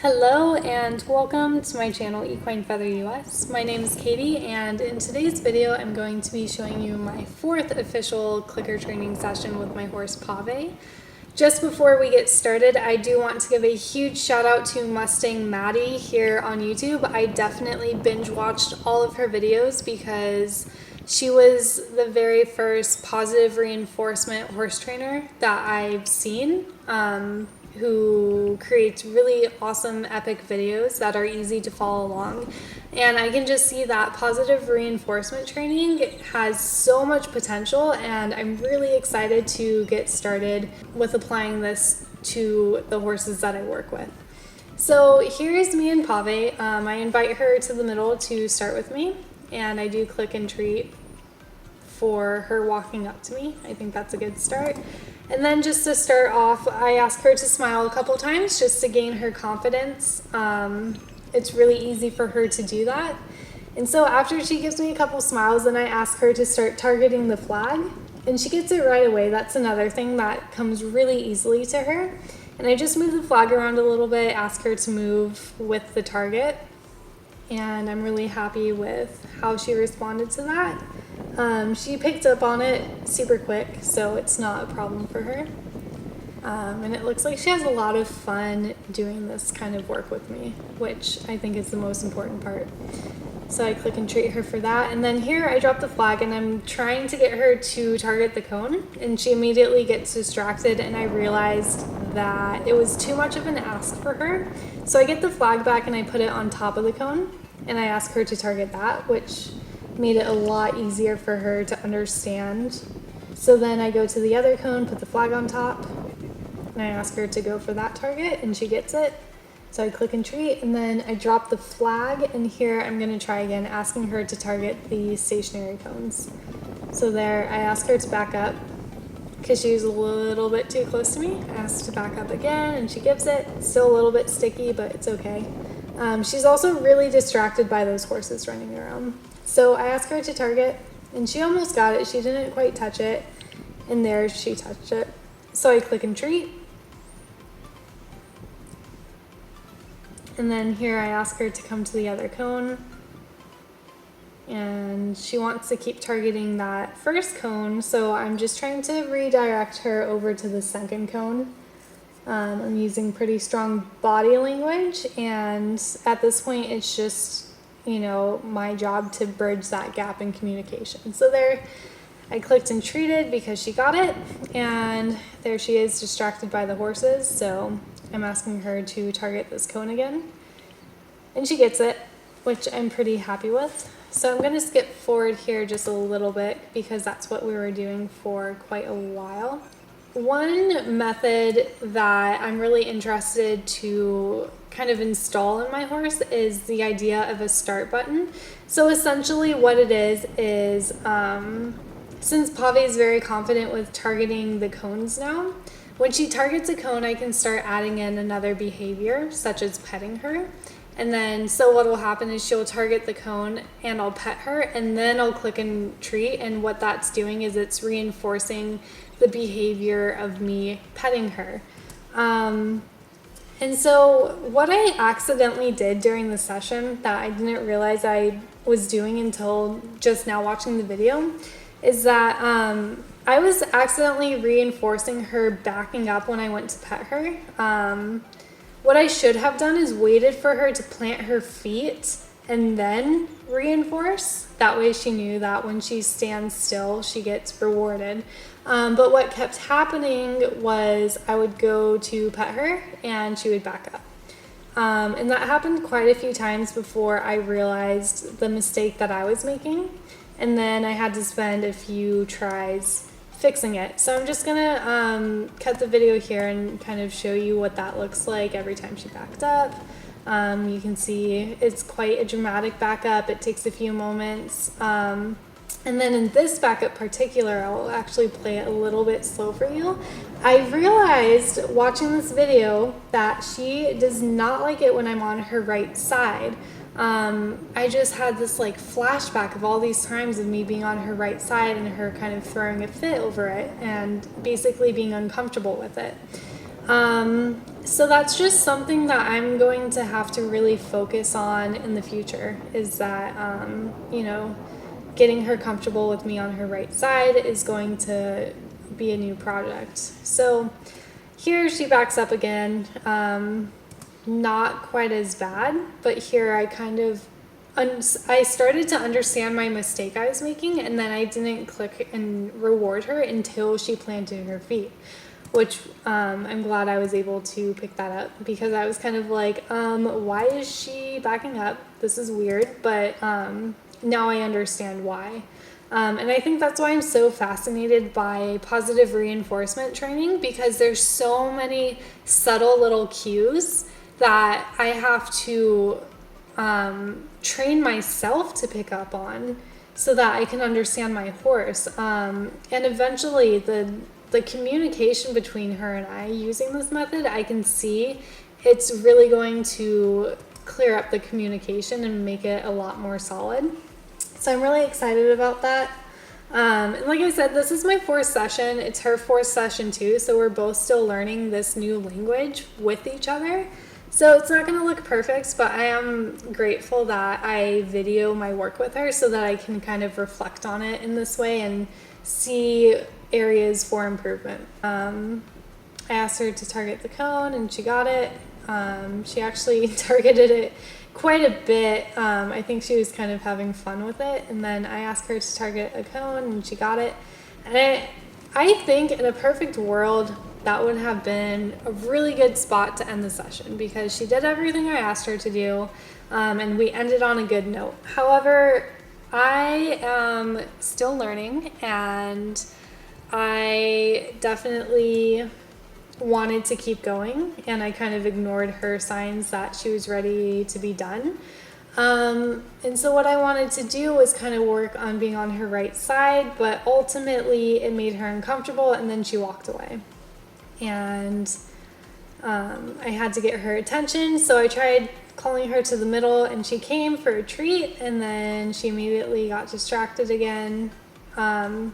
Hello and welcome to my channel Equine Feather US. My name is Katie and in today's video I'm going to be showing you my fourth official clicker training session with my horse Pave. Just before we get started, I do want to give a huge shout out to Mustang Maddie here on YouTube. I definitely binge watched all of her videos because she was the very first positive reinforcement horse trainer that I've seen. Who creates really awesome epic videos that are easy to follow along. And I can just see that positive reinforcement training has so much potential, and I'm really excited to get started with applying this to the horses that I work with. So here's me and Pave. I invite her to the middle to start with me, and I do click and treat for her walking up to me. I think that's a good start. And then just to start off, I ask her to smile a couple times just to gain her confidence. It's really easy for her to do that. And so after she gives me a couple smiles, then I ask her to start targeting the flag. And she gets it right away. That's another thing that comes really easily to her. And I just move the flag around a little bit, ask her to move with the target. And I'm really happy with how she responded to that. She picked up on it super quick, so it's not a problem for her. And it looks like she has a lot of fun doing this kind of work with me, which I think is the most important part. So I click and treat her for that. And then here I drop the flag and I'm trying to get her to target the cone, and she immediately gets distracted, and I realized that it was too much of an ask for her. So I get the flag back and I put it on top of the cone, and I ask her to target that, which made it a lot easier for her to understand. So then I go to the other cone, put the flag on top, and I ask her to go for that target, and she gets it. So I click and treat, and then I drop the flag, and here I'm gonna try again, asking her to target the stationary cones. So there, I ask her to back up, because she's a little bit too close to me. I ask to back up again, and she gives it. Still a little bit sticky, but it's okay. She's also really distracted by those horses running around. So I asked her to target, and she almost got it. She didn't quite touch it, and there she touched it. So I click and treat. And then here I ask her to come to the other cone, and she wants to keep targeting that first cone, so I'm just trying to redirect her over to the second cone. I'm using pretty strong body language, and at this point it's just, you know, my job to bridge that gap in communication. So there, I clicked and treated because she got it, and there she is distracted by the horses. So I'm asking her to target this cone again, and she gets it, which I'm pretty happy with. So I'm going to skip forward here just a little bit because that's what we were doing for quite a while. One method that I'm really interested to kind of install in my horse is the idea of a start button. So essentially what it is since Pave is very confident with targeting the cones now, when she targets a cone, I can start adding in another behavior, such as petting her. And then, so what will happen is she'll target the cone and I'll pet her, and then I'll click and treat. And what that's doing is it's reinforcing the behavior of me petting her. And so what I accidentally did during the session that I didn't realize I was doing until just now watching the video is that I was accidentally reinforcing her backing up when I went to pet her. What I should have done is waited for her to plant her feet and then reinforce. That way she knew that when she stands still, she gets rewarded. But what kept happening was I would go to pet her and she would back up. And that happened quite a few times before I realized the mistake that I was making. And then I had to spend a few tries fixing it. So I'm just gonna cut the video here and kind of show you what that looks like every time she backed up. You can see it's quite a dramatic backup. It takes a few moments. And then in this backup particular, I'll actually play it a little bit slow for you. I realized watching this video that she does not like it when I'm on her right side. I just had this like flashback of all these times of me being on her right side and her kind of throwing a fit over it and basically being uncomfortable with it. So that's just something that I'm going to have to really focus on in the future, is that, you know, getting her comfortable with me on her right side is going to be a new project. So here she backs up again. Not quite as bad, but here I kind of I started to understand my mistake I was making, and then I didn't click and reward her until she planted her feet, which I'm glad I was able to pick that up, because I was kind of like, why is she backing up? This is weird, but now I understand why. And I think that's why I'm so fascinated by positive reinforcement training, because there's so many subtle little cues that I have to train myself to pick up on so that I can understand my horse. And eventually the communication between her and I using this method, I can see it's really going to clear up the communication and make it a lot more solid. So I'm really excited about that. And like I said, this is my 4th session. It's her 4th session too, so we're both still learning this new language with each other. So it's not going to look perfect, but I am grateful that I video my work with her so that I can kind of reflect on it in this way and see areas for improvement. I asked her to target the cone and she got it. She actually targeted it quite a bit. I think she was kind of having fun with it. And then I asked her to target a cone and she got it. And I think in a perfect world, that would have been a really good spot to end the session, because she did everything I asked her to do, and we ended on a good note. However, I am still learning, and I definitely wanted to keep going, and I kind of ignored her signs that she was ready to be done. And so what I wanted to do was kind of work on being on her right side, but ultimately it made her uncomfortable, and then she walked away. And I had to get her attention, so I tried calling her to the middle, and she came for a treat, and then she immediately got distracted again. And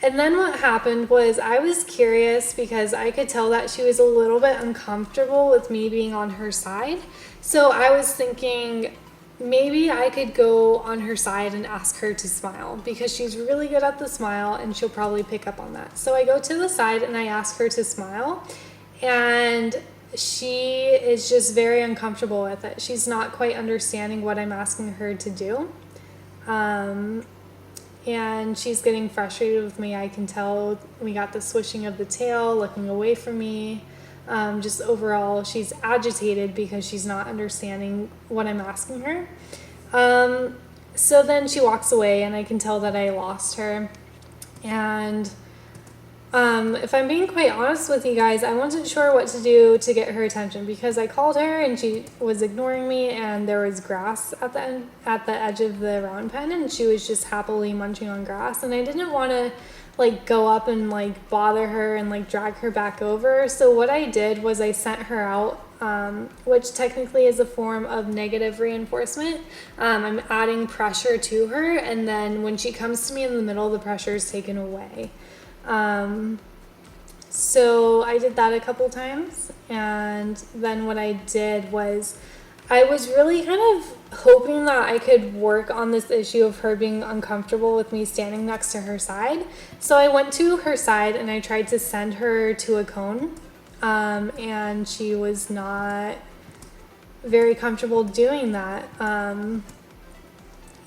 then what happened was, I was curious because I could tell that she was a little bit uncomfortable with me being on her side. So I was thinking maybe I could go on her side and ask her to smile, because she's really good at the smile and she'll probably pick up on that. So I go to the side and I ask her to smile, and she is just very uncomfortable with it. She's not quite understanding what I'm asking her to do. And she's getting frustrated with me. I can tell we got the swishing of the tail, looking away from me. Just overall, she's agitated because she's not understanding what I'm asking her. So then she walks away, and I can tell that I lost her. And if I'm being quite honest with you guys, I wasn't sure what to do to get her attention, because I called her and she was ignoring me, and there was grass at the edge of the round pen, and she was just happily munching on grass, and I didn't want to like go up and like bother her and like drag her back over. So what I did was I sent her out, which technically is a form of negative reinforcement. I'm adding pressure to her, and then when she comes to me in the middle, the pressure is taken away. So I did that a couple times, and then what I did was I was really kind of hoping that I could work on this issue of her being uncomfortable with me standing next to her side. So I went to her side and I tried to send her to a cone, and she was not very comfortable doing that.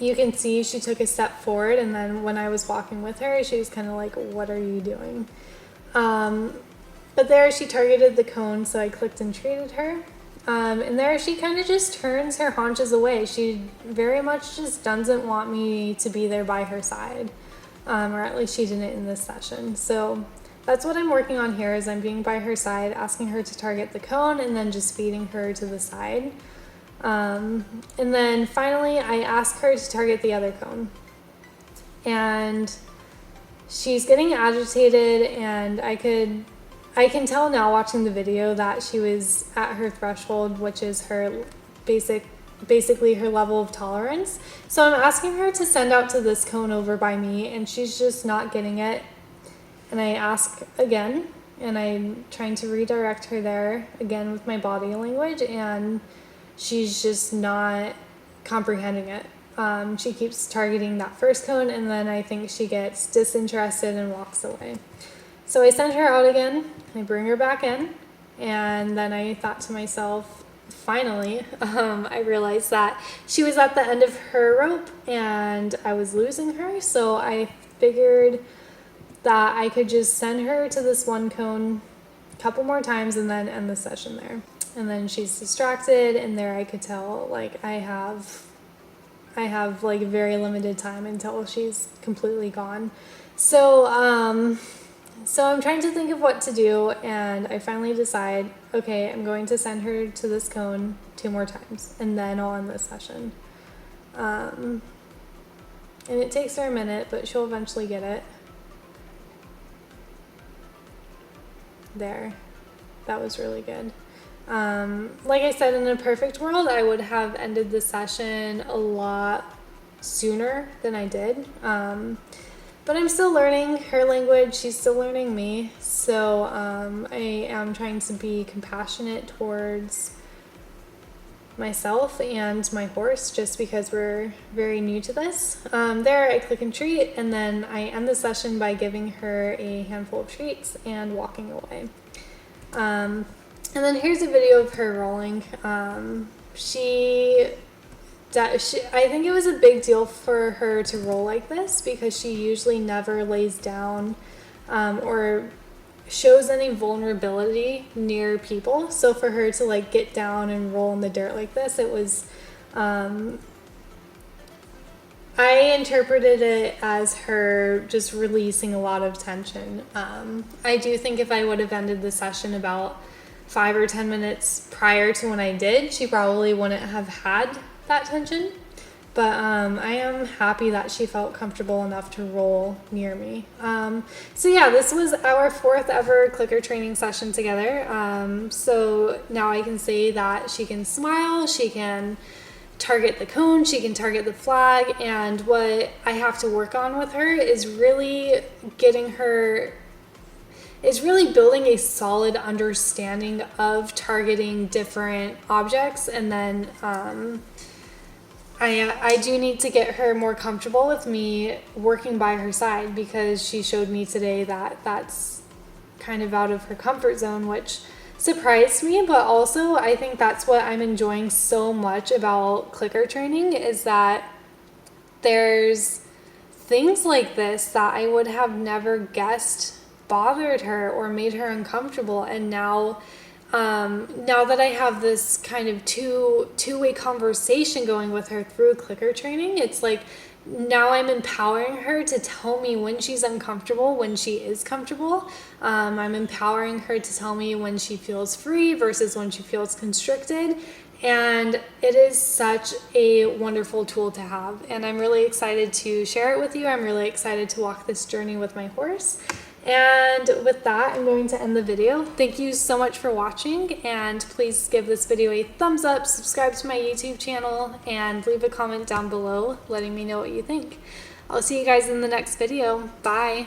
You can see she took a step forward, and then when I was walking with her, she was kind of like, "What are you doing?" But there she targeted the cone, so I clicked and treated her. And there she kind of just turns her haunches away. She very much just doesn't want me to be there by her side, or at least she didn't in this session. So that's what I'm working on here, is I'm being by her side, asking her to target the cone, and then just feeding her to the side. And then finally I ask her to target the other cone, and she's getting agitated, and I can tell now watching the video that she was at her threshold, which is her basically her level of tolerance. So I'm asking her to send out to this cone over by me, and she's just not getting it. And I ask again, and I'm trying to redirect her there again with my body language, and she's just not comprehending it. She keeps targeting that first cone, and then I think she gets disinterested and walks away. So I send her out again, I bring her back in, and then I thought to myself, finally, I realized that she was at the end of her rope and I was losing her. So I figured that I could just send her to this one cone a couple more times and then end the session there. And then she's distracted, and there I could tell like I have like very limited time until she's completely gone. So I'm trying to think of what to do, and I finally decide, okay, I'm going to send her to this cone 2 more times, and then I'll end this session. And it takes her a minute, but she'll eventually get it. There. That was really good. Like I said, in a perfect world, I would have ended the session a lot sooner than I did. But I'm still learning her language. She's still learning me. So I am trying to be compassionate towards myself and my horse, just because we're very new to this. There I click and treat, and then I end the session by giving her a handful of treats and walking away. And then here's a video of her rolling. I think it was a big deal for her to roll like this, because she usually never lays down or shows any vulnerability near people. So for her to like get down and roll in the dirt like this, it was, I interpreted it as her just releasing a lot of tension. I do think if I would have ended the session about 5 or 10 minutes prior to when I did, she probably wouldn't have had that tension. But I am happy that she felt comfortable enough to roll near me. So yeah, this was our 4th ever clicker training session together. So now I can say that she can smile, she can target the cone, she can target the flag, and what I have to work on with her is really building a solid understanding of targeting different objects. And then I do need to get her more comfortable with me working by her side, because she showed me today that that's kind of out of her comfort zone, which surprised me. But also I think that's what I'm enjoying so much about clicker training, is that there's things like this that I would have never guessed bothered her or made her uncomfortable. And now that I have this kind of two-way conversation going with her through clicker training, it's like now I'm empowering her to tell me when she's uncomfortable, when she is comfortable. I'm empowering her to tell me when she feels free versus when she feels constricted. And it is such a wonderful tool to have. And I'm really excited to share it with you. I'm really excited to walk this journey with my horse. And with that, I'm going to end the video. Thank you so much for watching, and please give this video a thumbs up, subscribe to my YouTube channel, and leave a comment down below letting me know what you think. I'll see you guys in the next video. Bye!